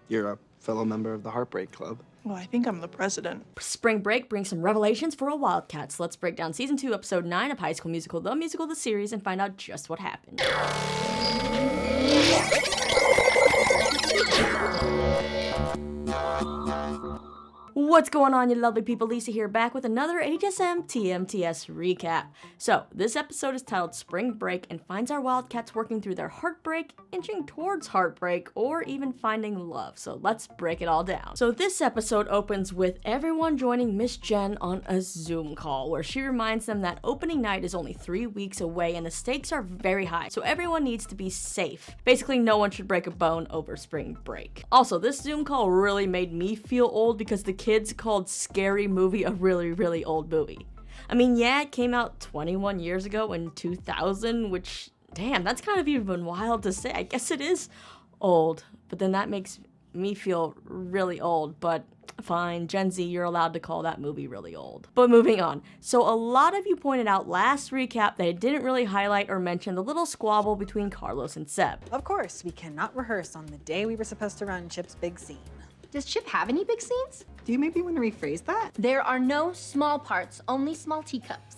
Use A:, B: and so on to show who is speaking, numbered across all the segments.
A: You're a fellow member of the Heartbreak Club.
B: Well, I think I'm the president.
C: Spring break brings some revelations for all Wildcats. Let's break down Season 2, Episode 9 of High School Musical, the series, and find out just what happened. What's going on, you lovely people? Lisa here, back with another HSMTMTS recap. So, this episode is titled Spring Break and finds our Wildcats working through their heartbreak, inching towards heartbreak, or even finding love. So, let's break it all down. So, this episode opens with everyone joining Miss Jen on a Zoom call, where she reminds them that opening night is only 3 weeks away and the stakes are very high, so everyone needs to be safe. Basically, no one should break a bone over spring break. Also, this Zoom call really made me feel old because the kids called Scary Movie a really old movie. I mean, yeah, it came out 21 years ago in 2000, which, damn, that's kind of even wild to say. I guess it is old, but then that makes me feel really old, but fine, Gen Z, you're allowed to call that movie really old. But moving on. So a lot of you pointed out last recap that it didn't really highlight or mention the little squabble between Carlos and Seb.
D: Of course, we cannot rehearse on the day we were supposed to run Chip's big scene.
E: Does Chip have any big scenes?
D: Do you maybe want to rephrase that?
E: There are no small parts, only small teacups.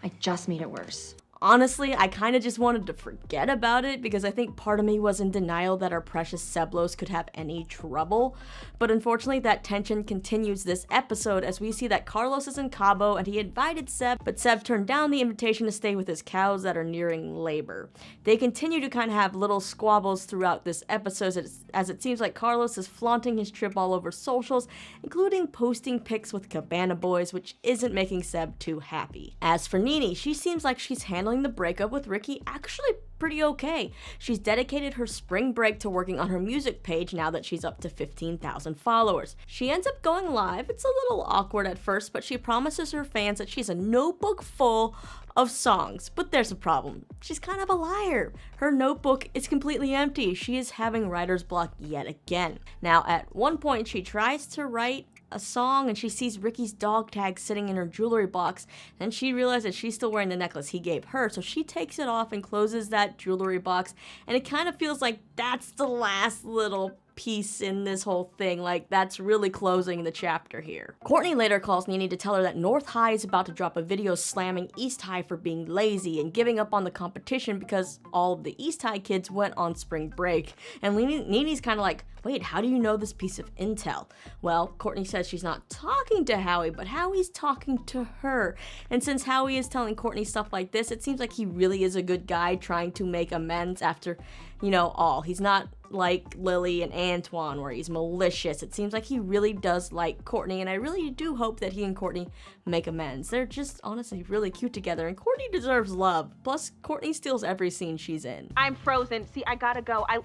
E: I just made it worse.
C: Honestly, I kind of just wanted to forget about it because I think part of me was in denial that our precious Seblos could have any trouble. But unfortunately, that tension continues this episode as we see that Carlos is in Cabo and he invited Seb, but Seb turned down the invitation to stay with his cows that are nearing labor. They continue to kind of have little squabbles throughout this episode as it seems like Carlos is flaunting his trip all over socials, including posting pics with Cabana Boys, which isn't making Seb too happy. As for Nini, she seems like she's handling the breakup with Ricky actually pretty okay. She's dedicated her spring break to working on her music page now that she's up to 15,000 followers. She ends up going live. It's a little awkward at first, but she promises her fans that she's a notebook full of songs. But there's a problem. She's kind of a liar. Her notebook is completely empty. She is having writer's block yet again. Now, at one point, she tries to write a song and she sees Ricky's dog tag sitting in her jewelry box, and she realizes she's still wearing the necklace he gave her, so she takes it off and closes that jewelry box, and it kind of feels like that's the last little piece in this whole thing, like that's really closing the chapter here. Courtney later calls Nini to tell her that North High is about to drop a video slamming East High for being lazy and giving up on the competition because all of the East High kids went on spring break. And Nini's kind of like, wait, how do you know this piece of intel? Well, Courtney says she's not talking to Howie, but Howie's talking to her. And since Howie is telling Courtney stuff like this, it seems like he really is a good guy trying to make amends after, you know, all. He's not like Lily and Antoine where he's malicious. It seems like he really does like Courtney, and I really do hope that he and Courtney make amends. They're just honestly really cute together, and Courtney deserves love. Plus, Courtney steals every scene she's in.
F: I'm frozen. See, I gotta go. I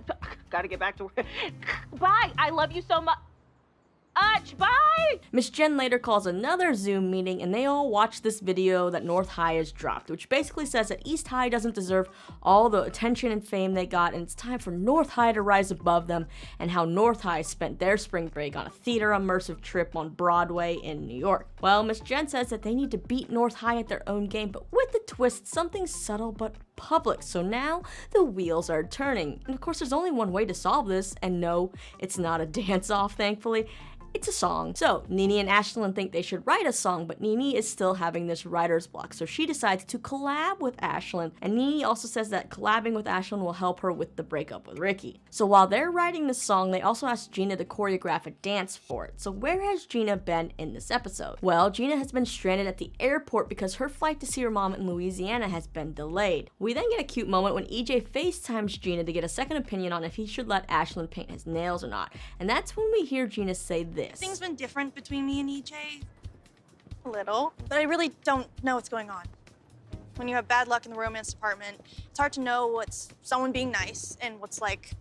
F: gotta get back to work. Bye. I love you so much. Bye!
C: Miss Jen later calls another Zoom meeting and they all watch this video that North High has dropped, which basically says that East High doesn't deserve all the attention and fame they got, and it's time for North High to rise above them, and how North High spent their spring break on a theater immersive trip on Broadway in New York. Well, Miss Jen says that they need to beat North High at their own game, but with a twist, something subtle but public. So now the wheels are turning. And of course, there's only one way to solve this, and no, it's not a dance-off, thankfully. It's a song. So Nini and Ashlyn think they should write a song, but Nini is still having this writer's block, so she decides to collab with Ashlyn, and Nini also says that collabing with Ashlyn will help her with the breakup with Ricky. So while they're writing the song, they also ask Gina to choreograph a dance for it. So where has Gina been in this episode? Well, Gina has been stranded at the airport because her flight to see her mom in Louisiana has been delayed. We then get a cute moment when EJ FaceTimes Gina to get a second opinion on if he should let Ashlyn paint his nails or not, and that's when we hear Gina say this.
B: Things been different between me and EJ. A little. But I really don't know what's going on. When you have bad luck in the romance department, it's hard to know what's someone being nice and what's like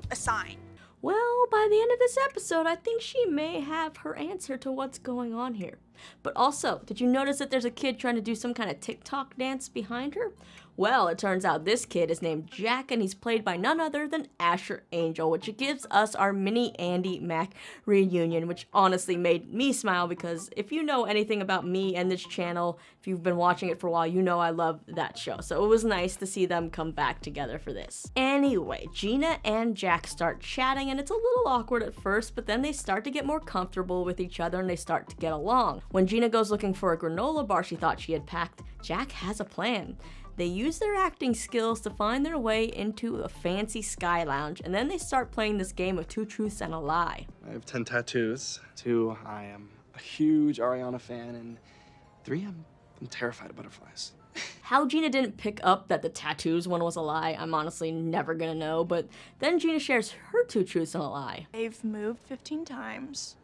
B: a sign.
C: Well, by the end of this episode, I think she may have her answer to what's going on here. But also, did you notice that there's a kid trying to do some kind of TikTok dance behind her? Well, it turns out this kid is named Jack, and he's played by none other than Asher Angel, which gives us our mini Andi Mack reunion, which honestly made me smile because if you know anything about me and this channel, if you've been watching it for a while, you know I love that show. So it was nice to see them come back together for this. Anyway, Gina and Jack start chatting, and it's a little awkward at first, but then they start to get more comfortable with each other and they start to get along. When Gina goes looking for a granola bar she thought she had packed, Jack has a plan. They use their acting skills to find their way into a fancy sky lounge, and then they start playing this game of 2 truths and a lie.
A: I have 10 tattoos. 2, I am a huge Ariana fan, and 3, I'm terrified of butterflies.
C: How Gina didn't pick up that the tattoos one was a lie, I'm honestly never gonna know, but then Gina shares her 2 truths and a lie.
B: I've moved 15 times.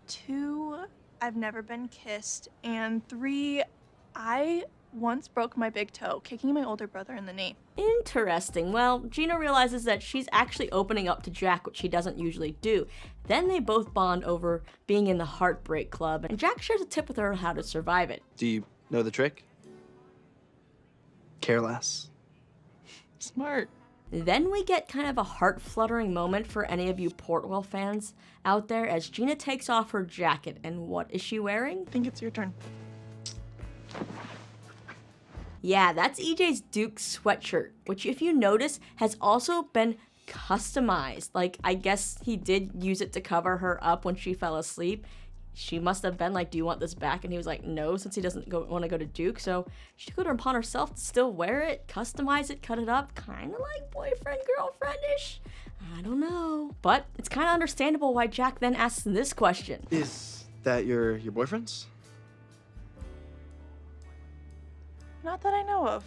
B: 2, I've never been kissed. And 3, I once broke my big toe, kicking my older brother in the knee.
C: Interesting. Well, Gina realizes that she's actually opening up to Jack, which she doesn't usually do. Then they both bond over being in the Heartbreak Club, and Jack shares a tip with her on how to survive it.
A: Do you know the trick? Care less. Smart.
C: Then we get kind of a heart-fluttering moment for any of you Portwell fans out there as Gina takes off her jacket, and what is she wearing?
B: I think it's your turn.
C: Yeah, that's EJ's Duke sweatshirt, which if you notice has also been customized. Like, I guess he did use it to cover her up when she fell asleep. She must have been like, do you want this back? And he was like, no, since he doesn't want to go to Duke. So she took it upon herself to still wear it, customize it, cut it up, kind of like boyfriend, girlfriend-ish. I don't know. But it's kind of understandable why Jack then asks this question.
A: Is that your boyfriend's?
B: Not that I know of.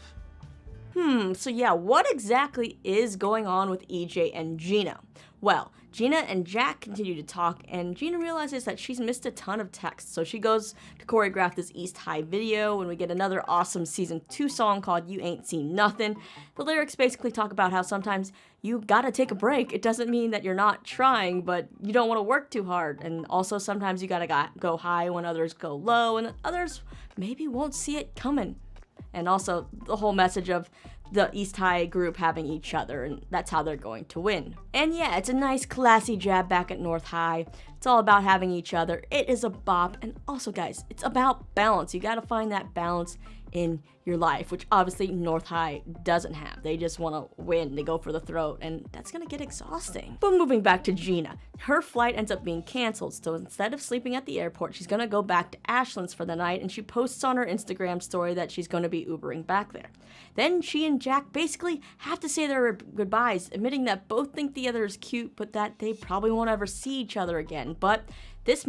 C: So yeah, what exactly is going on with EJ and Gina? Well, Gina and Jack continue to talk, and Gina realizes that she's missed a ton of texts, so she goes to choreograph this East High video, and we get another awesome Season 2 song called You Ain't Seen Nothin'. The lyrics basically talk about how sometimes you gotta take a break. It doesn't mean that you're not trying, but you don't want to work too hard, and also sometimes you gotta go high when others go low, and others maybe won't see it coming. And also the whole message of the East High group having each other, and that's how they're going to win. And yeah, it's a nice classy jab back at North High. It's all about having each other. It is a bop, and also guys, it's about balance. You gotta find that balance in your life, which obviously North High doesn't have. They just want to win, they go for the throat, and that's gonna get exhausting. But moving back to Gina, her flight ends up being canceled, so instead of sleeping at the airport, she's gonna go back to Ashland's for the night, and she posts on her Instagram story that she's gonna be Ubering back there. Then she and Jack basically have to say their goodbyes, admitting that both think the other is cute, but that they probably won't ever see each other again. But this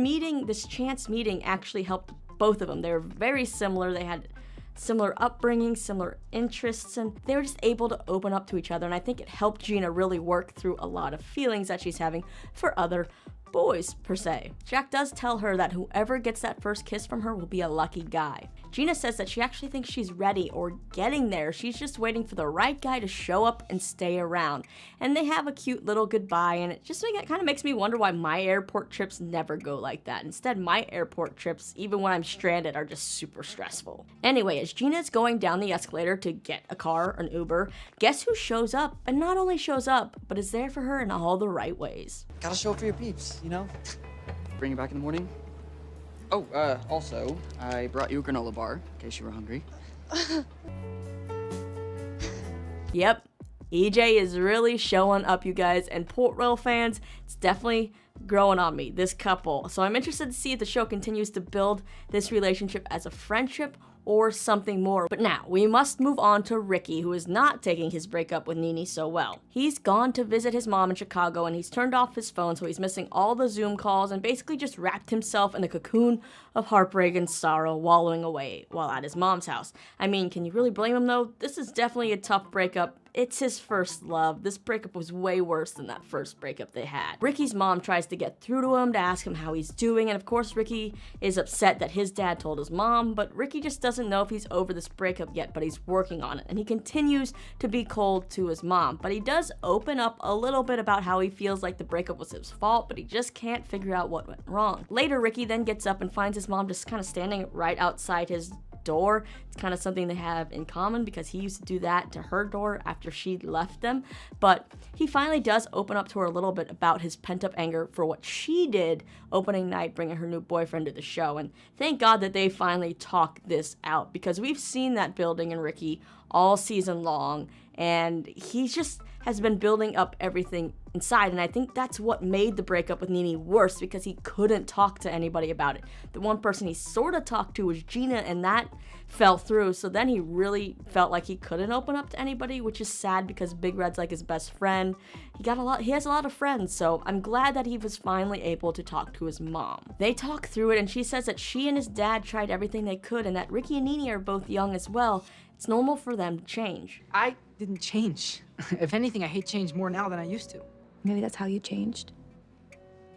C: chance meeting actually helped both of them. They were very similar. They had similar upbringing, similar interests, and they were just able to open up to each other, and I think it helped Gina really work through a lot of feelings that she's having for other boys, per se. Jack does tell her that whoever gets that first kiss from her will be a lucky guy. Gina says that she actually thinks she's ready or getting there. She's just waiting for the right guy to show up and stay around. And they have a cute little goodbye, and it kind of makes me wonder why my airport trips never go like that. Instead, my airport trips, even when I'm stranded, are just super stressful. Anyway, as Gina's going down the escalator to get a car, an Uber, guess who shows up? And not only shows up, but is there for her in all the right ways.
G: Gotta show up for your peeps, you know? Bring it back in the morning. Oh, also, I brought you a granola bar, in case you were hungry.
C: Yep, EJ is really showing up, you guys, and Portwell fans, it's definitely growing on me, this couple. So I'm interested to see if the show continues to build this relationship as a friendship or something more. But now, we must move on to Ricky, who is not taking his breakup with Nene so well. He's gone to visit his mom in Chicago, and he's turned off his phone, so he's missing all the Zoom calls and basically just wrapped himself in a cocoon of heartbreak and sorrow, wallowing away while at his mom's house. I mean, can you really blame him though? This is definitely a tough breakup. It's his first love. This breakup was way worse than that first breakup they had. Ricky's mom tries to get through to him to ask him how he's doing, and of course Ricky is upset that his dad told his mom, but Ricky just doesn't know if he's over this breakup yet, but he's working on it, and he continues to be cold to his mom. But he does open up a little bit about how he feels like the breakup was his fault, but he just can't figure out what went wrong. Later, Ricky then gets up and finds his mom just kind of standing right outside his door. It's kind of something they have in common because he used to do that to her door after she left them. But he finally does open up to her a little bit about his pent-up anger for what she did opening night, bringing her new boyfriend to the show. And thank God that they finally talk this out, because we've seen that building in Ricky all season long, and he just has been building up everything inside, and I think that's what made the breakup with Nene worse, because he couldn't talk to anybody about it. The one person he sort of talked to was Gina, and that fell through, so then he really felt like he couldn't open up to anybody, which is sad because Big Red's like his best friend. He has a lot of friends, so I'm glad that he was finally able to talk to his mom. They talk through it, and she says that she and his dad tried everything they could, and that Ricky and Nene are both young as well. It's normal for them to change.
H: I didn't change. If anything, I hate change more now than I used to.
I: Maybe that's how you changed.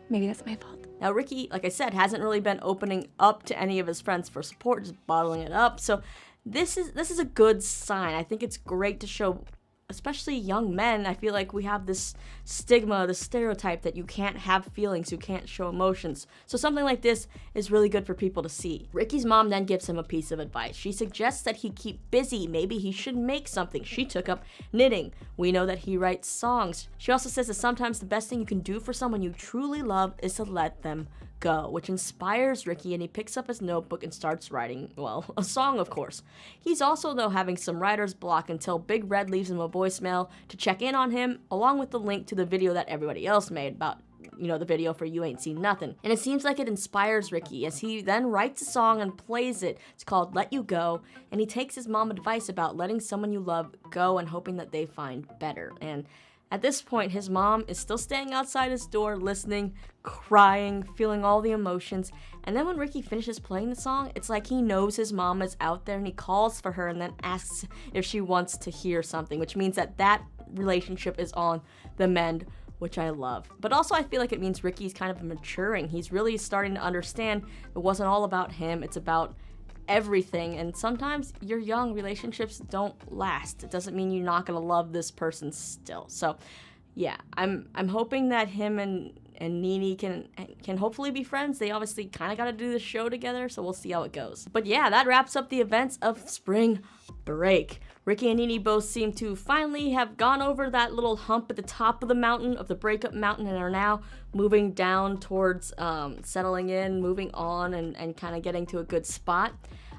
I: Maybe that's my fault.
C: Now, Ricky, like I said, hasn't really been opening up to any of his friends for support, just bottling it up. So this is a good sign. I think it's great to show, especially young men. I feel like we have this stigma, this stereotype that you can't have feelings, you can't show emotions. So something like this is really good for people to see. Ricky's mom then gives him a piece of advice. She suggests that he keep busy. Maybe he should make something. She took up knitting. We know that he writes songs. She also says that sometimes the best thing you can do for someone you truly love is to let them go, which inspires Ricky, and he picks up his notebook and starts writing, well, a song, of course. He's also, though, having some writer's block until Big Red leaves him a voicemail to check in on him, along with the link to the video that everybody else made about, the video for You Ain't Seen Nothing. And it seems like it inspires Ricky as he then writes a song and plays it. It's called Let You Go, and he takes his mom advice about letting someone you love go and hoping that they find better. And at this point, his mom is still standing outside his door, listening, crying, feeling all the emotions. And then when Ricky finishes playing the song, it's like he knows his mom is out there, and he calls for her and then asks if she wants to hear something, which means that relationship is on the mend, which I love. But also I feel like it means Ricky's kind of maturing. He's really starting to understand it wasn't all about him, it's about everything, and sometimes you're young, relationships don't last. It doesn't mean you're not gonna love this person still. So yeah, I'm hoping that him and Nene can hopefully be friends. They obviously kind of got to do the show together, so we'll see how it goes. But yeah, that wraps up the events of spring break. Ricky and Nene both seem to finally have gone over that little hump at the top of the mountain, of the breakup mountain, and are now moving down towards settling in, moving on, and kind of getting to a good spot.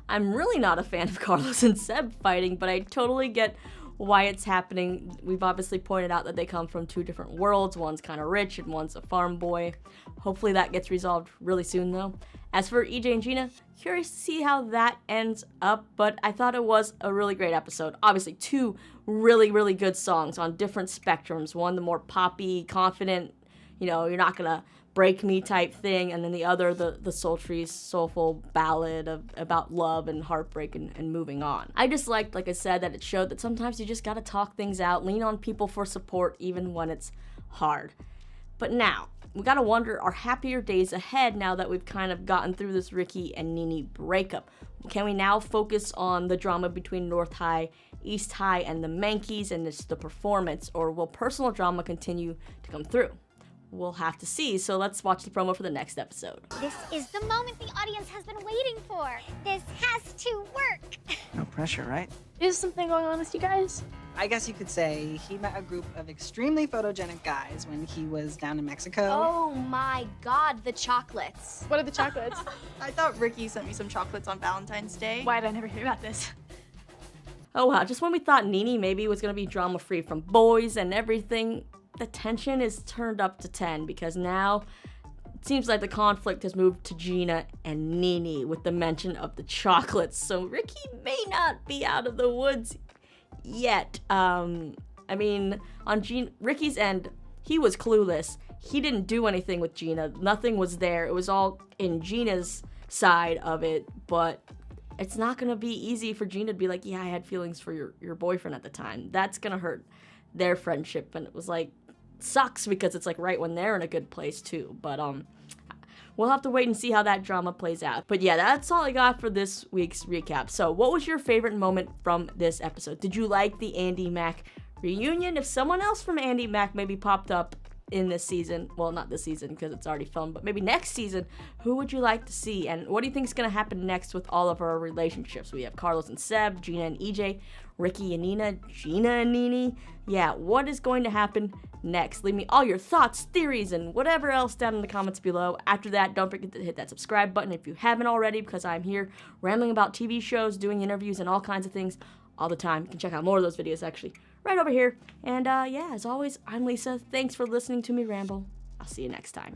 C: I'm really not a fan of Carlos and Seb fighting, but I totally get why it's happening. We've obviously pointed out that they come from two different worlds. One's kind of rich and one's a farm boy. Hopefully that gets resolved really soon, though. As for EJ and Gina, curious to see how that ends up, but I thought it was a really great episode. Obviously, two really, really good songs on different spectrums. One, the more poppy, confident, you're not gonna break me type thing, and then the other, the sultry, soulful ballad about love and heartbreak and moving on. I just liked, like I said, that it showed that sometimes you just gotta talk things out, lean on people for support even when it's hard. But now, we gotta wonder, are happier days ahead now that we've kind of gotten through this Ricky and Nene breakup? Can we now focus on the drama between North High, East High, and the Mankeys and the performance, or will personal drama continue to come through? We'll have to see, so let's watch the promo for the next episode.
J: This is the moment the audience has been waiting for. This has to work.
H: No pressure, right?
I: Is something going on with you guys?
H: I guess you could say he met a group of extremely photogenic guys when he was down in Mexico.
E: Oh my God, the chocolates.
I: What are the chocolates?
B: I thought Ricky sent me some chocolates on Valentine's Day.
I: Why did I never hear about this?
C: Oh wow, just when we thought Nene maybe was gonna be drama-free from boys and everything, the tension is turned up to 10, because now it seems like the conflict has moved to Gina and Nene with the mention of the chocolates. So Ricky may not be out of the woods yet. On Ricky's end, he was clueless. He didn't do anything with Gina. Nothing was there. It was all in Gina's side of it, but it's not gonna be easy for Gina to be like, yeah, I had feelings for your boyfriend at the time. That's gonna hurt their friendship, and it was like, sucks because it's like right when they're in a good place too. But we'll have to wait and see how that drama plays out. But yeah, that's all I got for this week's recap. So what was your favorite moment from this episode? Did you like the Andi Mack reunion? If someone else from Andi Mack maybe popped up, in this season. Well, not this season because it's already filmed, but maybe next season. Who would you like to see? And what do you think is going to happen next with all of our relationships? We have Carlos and Seb, Gina and EJ, Ricky and Nina, Gina and Nini. Yeah, what is going to happen next? Leave me all your thoughts, theories, and whatever else down in the comments below. After that, don't forget to hit that subscribe button if you haven't already, because I'm here rambling about TV shows, doing interviews, and all kinds of things all the time. You can check out more of those videos actually right over here. And yeah, as always, I'm Lisa. Thanks for listening to me ramble. I'll see you next time.